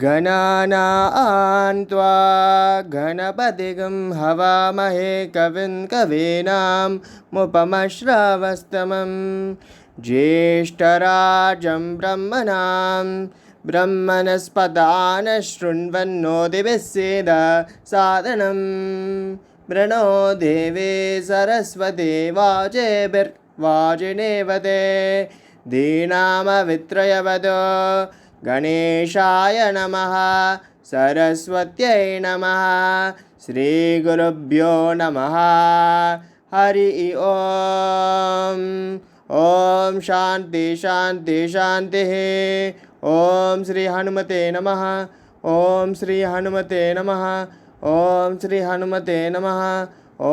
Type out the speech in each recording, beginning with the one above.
गणानां त्वा गणपतिगं हवामहे कविं कवीनां मुपमश्रवस्तमं ज्येष्ठराजं ब्रह्मणां ब्रह्मणस्पदान शृण्वन्नोतिभिस्सेद सादनं प्रणो देवे सरस्वती वाजेभिर्वाजिनेवते दीनामवित्रयवद गणेशाय नमः सरस्वत्यै नमः श्रीगुरुभ्यो नमः हरि ओम। ओम शांति शांति शांति। ओम श्री हनुमते नमः। ओम श्री हनुमते नमः। ओम श्री हनुमते नमः।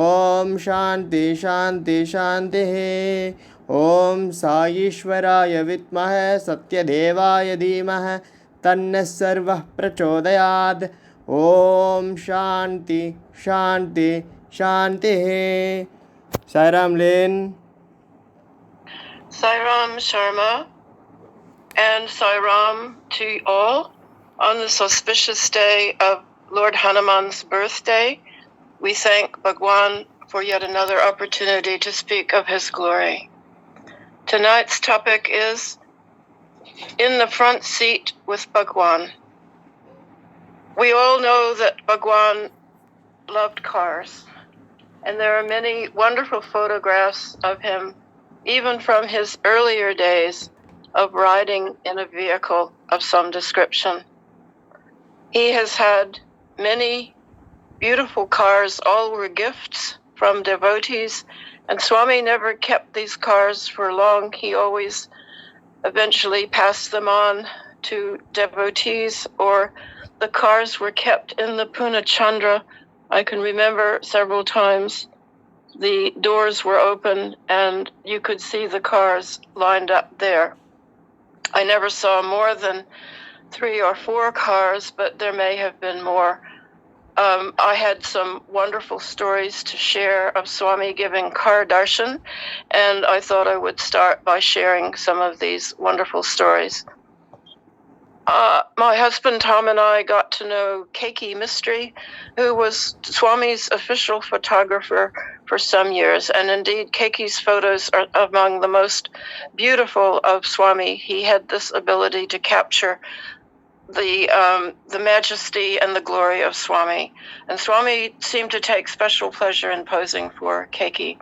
ओम शांति शांति शांति। ओम साईश्वराय विद्महे सत्यदेवाय धीमहि तन्नः सर्वः प्रचोदयात्। ओम शांति शांति शांति। Sairam Lin. Sairam Sharma and Sairam to all on this auspicious day of Lord Hanuman's birthday. We thank Bhagavan for yet another opportunity to speak of his glory. Tonight's topic is In the Front Seat with Bhagavan. We all know that Bhagavan loved cars, and there are many wonderful photographs of him, even from his earlier days of riding in a vehicle of some description. He has had many beautiful cars, all were gifts from devotees, and Swami never kept these cars for long. He always eventually passed them on to devotees, or the cars were kept in the Puna Chandra. I can remember several times the doors were open and you could see the cars lined up there. I never saw more than 3 or 4 cars, but there may have been more. I had some wonderful stories to share of Swami giving car darshan, and I thought I would start by sharing some of these wonderful stories. My husband Tom and I got to know Keiki Mistry, who was Swami's official photographer for some years, and indeed Keiki's photos are among the most beautiful of Swami. He had this ability to capture the majesty and the glory of Swami, and Swami seemed to take special pleasure in posing for Keiki.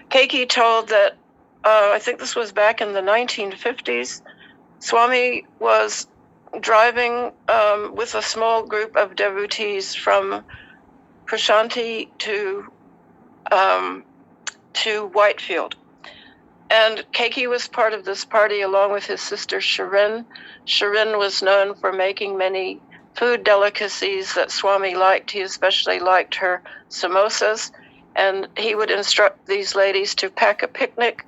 Keiki told that, I think this was back in the 1950s, Swami was driving with a small group of devotees from Prashanti to Whitefield. And Keiki was part of this party along with his sister Shirin. Shirin was known for making many food delicacies that Swami liked. He especially liked her samosas, and he would instruct these ladies to pack a picnic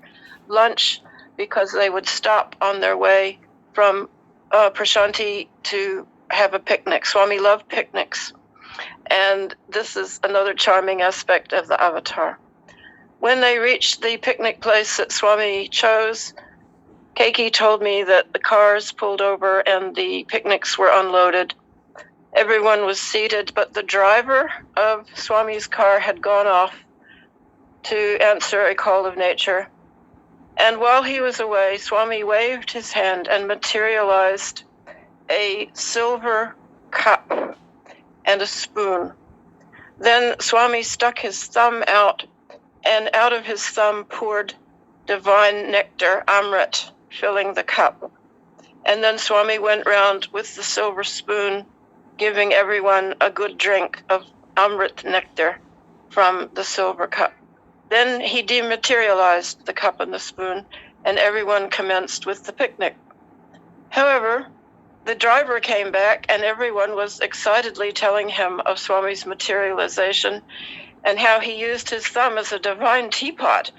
lunch because they would stop on their way from Prashanti to have a picnic. Swami loved picnics, and this is another charming aspect of the avatar. When they reached the picnic place that Swami chose, Keiki told me that the cars pulled over and the picnics were unloaded. Everyone was seated, but the driver of Swami's car had gone off to answer a call of nature. And while he was away, Swami waved his hand and materialized a silver cup and a spoon. Then Swami stuck his thumb out, and out of his thumb poured divine nectar, Amrit, filling the cup. And then Swami went round with the silver spoon, giving everyone a good drink of Amrit nectar from the silver cup. Then he dematerialized the cup and the spoon, and everyone commenced with the picnic. However, the driver came back, and everyone was excitedly telling him of Swami's materialization and how he used his thumb as a divine teapot.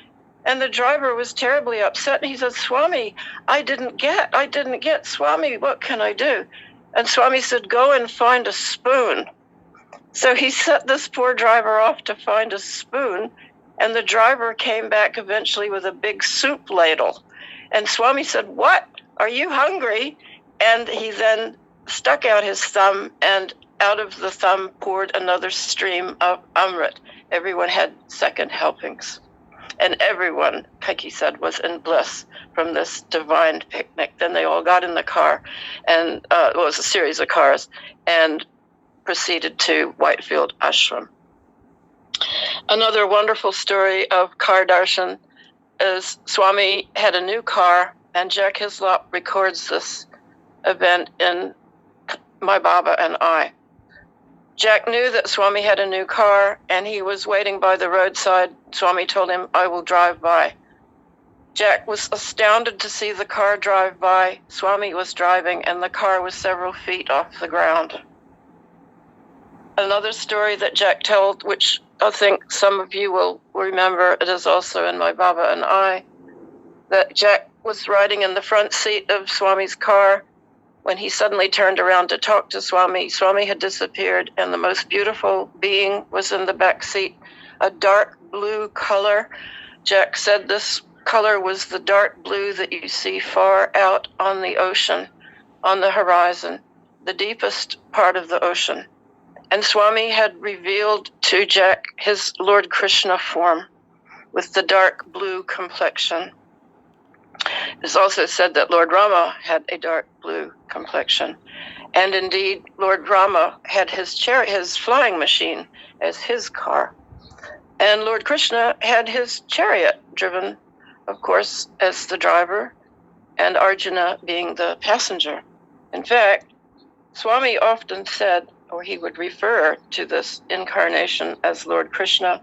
And the driver was terribly upset, and he said, Swami, I didn't get, Swami, what can I do? And Swami said, go and find a spoon. So he set this poor driver off to find a spoon, and the driver came back eventually with a big soup ladle. And Swami said, what? Are you hungry? And he then stuck out his thumb, and out of the thumb poured another stream of Amrit. Everyone had second helpings. And everyone, Keki said, was in bliss from this divine picnic. Then they all got in the car, and it was a series of cars, and proceeded to Whitefield Ashram. Another wonderful story of car darshan is Swami had a new car, and Jack Hislop records this event in My Baba and I. Jack knew that Swami had a new car, and he was waiting by the roadside. Swami told him, "I will drive by." Jack was astounded to see the car drive by. Swami was driving, and the car was several feet off the ground. Another story that Jack told, which I think some of you will remember, it is also in My Baba and I, that Jack was riding in the front seat of Swami's car. When he suddenly turned around to talk to Swami, Swami had disappeared, and the most beautiful being was in the back seat, a dark blue color. Jack said this color was the dark blue that you see far out on the ocean, on the horizon, the deepest part of the ocean. And Swami had revealed to Jack his Lord Krishna form with the dark blue complexion. It is also said that Lord Rama had a dark blue complexion. And indeed, Lord Rama had his flying machine as his car. And Lord Krishna had his chariot driven, of course, as the driver, and Arjuna being the passenger. In fact, Swami often said, or he would refer to this incarnation as Lord Krishna,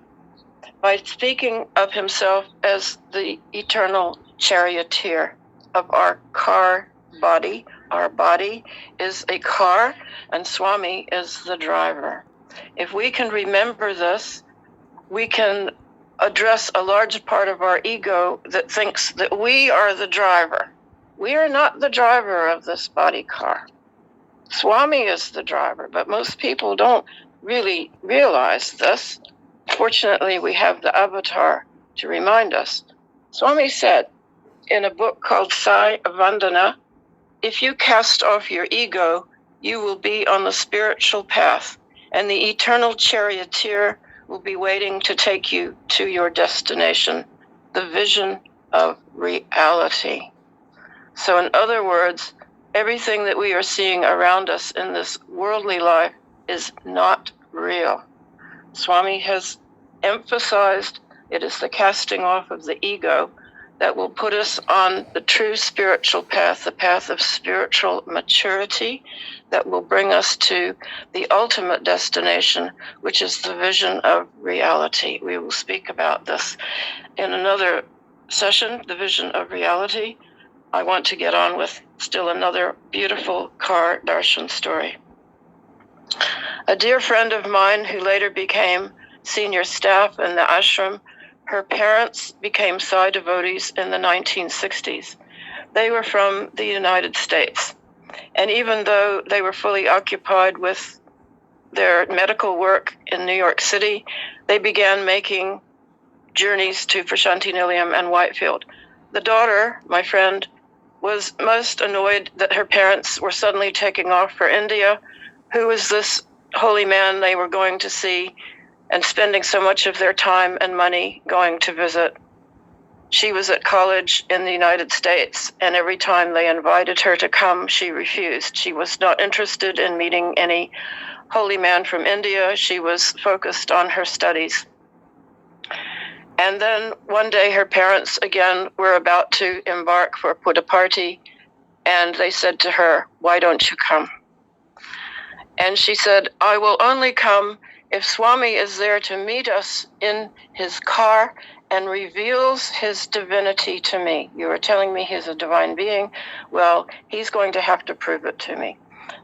by speaking of himself as the eternal charioteer of our car body. Our body is a car, and Swami is the driver. If we can remember this, we can address a large part of our ego that thinks that we are the driver. We are not the driver of this body car. Swami is the driver, but most people don't really realize this. Fortunately, we have the avatar to remind us. Swami said in a book called Sai Vandana, if you cast off your ego, you will be on the spiritual path, and the eternal charioteer will be waiting to take you to your destination, the vision of reality. So in other words, everything that we are seeing around us in this worldly life is not real. Swami has emphasized it is the casting off of the ego that will put us on the true spiritual path, the path of spiritual maturity, that will bring us to the ultimate destination, which is the vision of reality. We will speak about this in another session, the vision of reality. I want to get on with still another beautiful car darshan story. A dear friend of mine who later became senior staff in the ashram, her parents became Sai devotees in the 1960s. They were from the United States. And even though they were fully occupied with their medical work in New York City, they began making journeys to Prashanti Nilayam and Whitefield. The daughter, my friend, was most annoyed that her parents were suddenly taking off for India. Who was this holy man they were going to see and spending so much of their time and money going to visit? She was at college in the United States, and every time they invited her to come, she refused. She was not interested in meeting any holy man from India. She was focused on her studies. And then one day her parents again were about to embark for a Puja party, and they said to her, "Why don't you come?" And she said, "I will only come if Swami is there to meet us in his car and reveals his divinity to me. You are telling me he's a divine being. Well, he's going to have to prove it to me."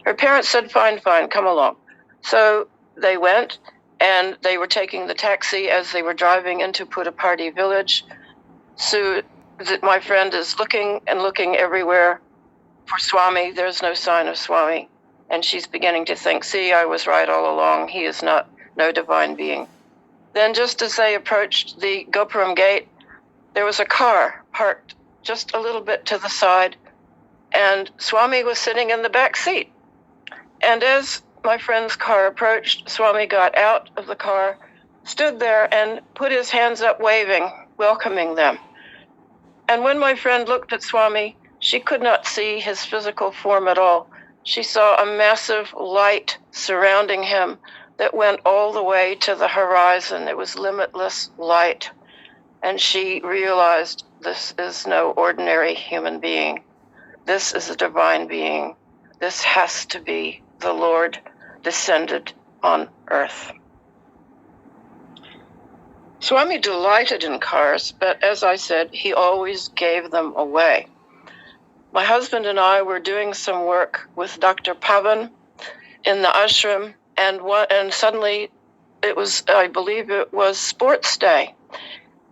Her parents said, fine, come along. So they went, and they were taking the taxi as they were driving into Puttaparthi village. So my friend is looking and looking everywhere for Swami. There's no sign of Swami. And she's beginning to think, see, I was right all along. He is no divine being. Then just as they approached the Gopuram gate, there was a car parked just a little bit to the side, and Swami was sitting in the back seat. And as my friend's car approached, Swami got out of the car, stood there, and put his hands up waving, welcoming them. And when my friend looked at Swami, she could not see his physical form at all. She saw a massive light surrounding him that went all the way to the horizon. It was limitless light. And she realized this is no ordinary human being. This is a divine being. This has to be the Lord descended on earth. Swami delighted in cars, but as I said, he always gave them away. My husband and I were doing some work with Dr. Bhagavan in the ashram, and suddenly I believe it was sports day.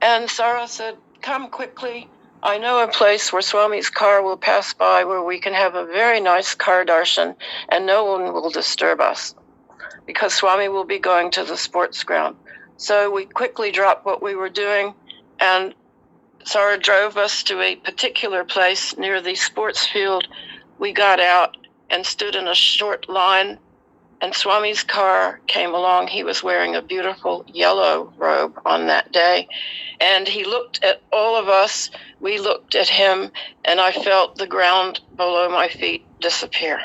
And Sarah said, "Come quickly. I know a place where Swami's car will pass by where we can have a very nice car darshan and no one will disturb us because Swami will be going to the sports ground." So we quickly dropped what we were doing, and Sarah drove us to a particular place near the sports field. We got out and stood in a short line, and Swami's car came along. He was wearing a beautiful yellow robe on that day, and he looked at all of us. We looked at him, and I felt the ground below my feet disappear.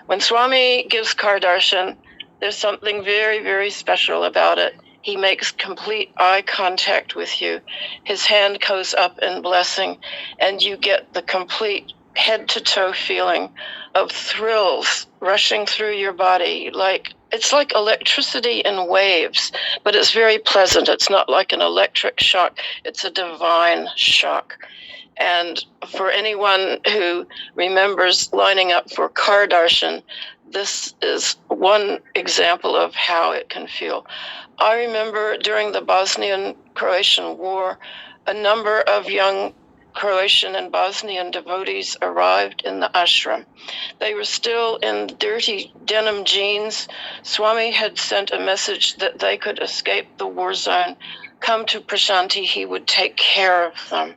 When Swami gives car darshan, there's something very, very special about it. He makes complete eye contact with you. His hand goes up in blessing, and you get the complete head-to-toe feeling of thrills rushing through your body. It's like electricity in waves, but it's very pleasant. It's not like an electric shock. It's a divine shock. And for anyone who remembers lining up for car darshan, this is one example of how it can feel. I remember during the Bosnian-Croatian War, a number of young Croatian and Bosnian devotees arrived in the ashram. They were still in dirty denim jeans. Swami had sent a message that they could escape the war zone, come to Prashanti, he would take care of them.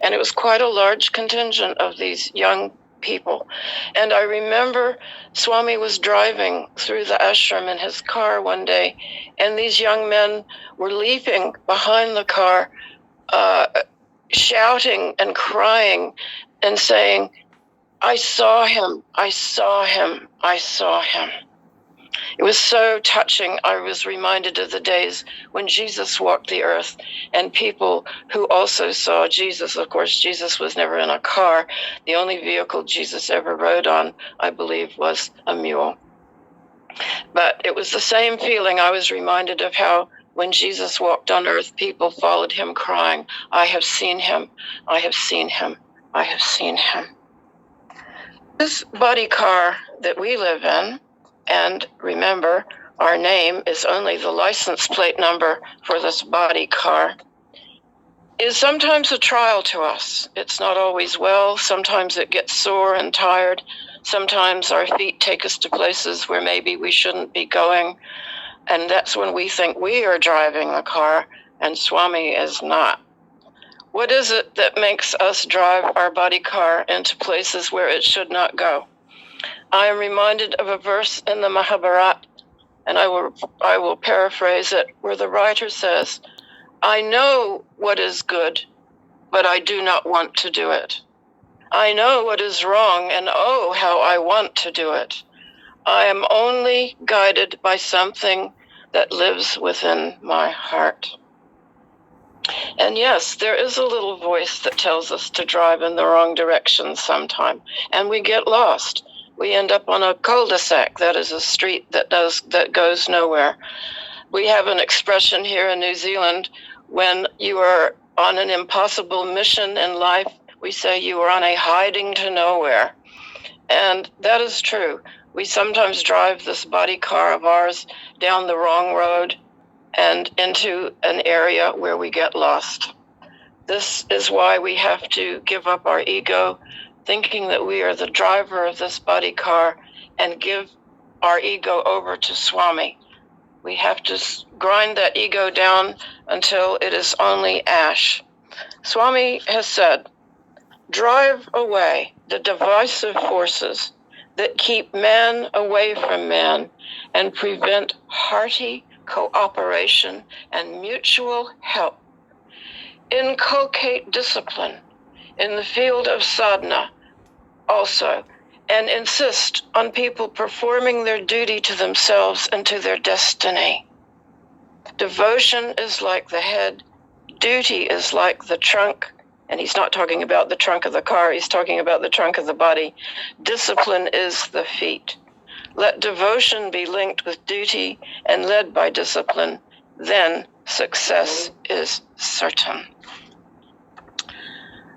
And it was quite a large contingent of these young people. And I remember Swami was driving through the ashram in his car one day, and these young men were leaping behind the car, shouting and crying and saying, "I saw him, I saw him, I saw him." It was so touching. I was reminded of the days when Jesus walked the earth and people who also saw Jesus. Of course, Jesus was never in a car. The only vehicle Jesus ever rode on, I believe, was a mule. But it was the same feeling. I was reminded of how when Jesus walked on earth, people followed him crying, "I have seen him, I have seen him, I have seen him." This body car that we live in, and remember, our name is only the license plate number for this body car, is sometimes a trial to us. It's not always well. Sometimes it gets sore and tired. Sometimes our feet take us to places where maybe we shouldn't be going. And that's when we think we are driving the car and Swami is not. What is it that makes us drive our body car into places where it should not go? I am reminded of a verse in the Mahabharata, and I will paraphrase it, where the writer says, "I know what is good, but I do not want to do it. I know what is wrong, and oh, how I want to do it. I am only guided by something that lives within my heart." And yes, there is a little voice that tells us to drive in the wrong direction sometime, and we get lost. We end up on a cul-de-sac, that is a street that goes nowhere. We have an expression here in New Zealand, when you are on an impossible mission in life, we say you are on a hiding to nowhere. And that is true. We sometimes drive this body car of ours down the wrong road and into an area where we get lost. This is why we have to give up our ego, thinking that we are the driver of this body car, and give our ego over to Swami. We have to grind that ego down until it is only ash. Swami has said, "Drive away the divisive forces that keep man away from man and prevent hearty cooperation and mutual help. Inculcate discipline in the field of sadhana also, and insist on people performing their duty to themselves and to their destiny. Devotion is like the head, duty is like the trunk, and he's not talking about the trunk of the car, he's talking about the trunk of the body. Discipline is the feet. Let devotion be linked with duty and led by discipline, then success is certain.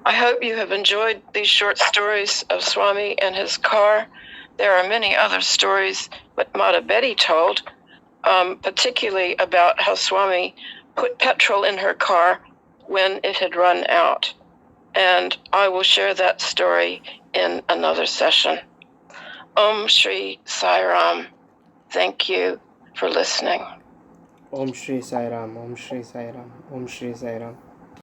I hope you have enjoyed these short stories of Swami and his car. There are many other stories that Mata Betty told, particularly about how Swami put petrol in her car when it had run out. And I will share that story in another session. Om Shri Sai Ram. Thank you for listening. Om Shri Sai Ram, Om Shri Sai Ram, Om Shri Sai Ram.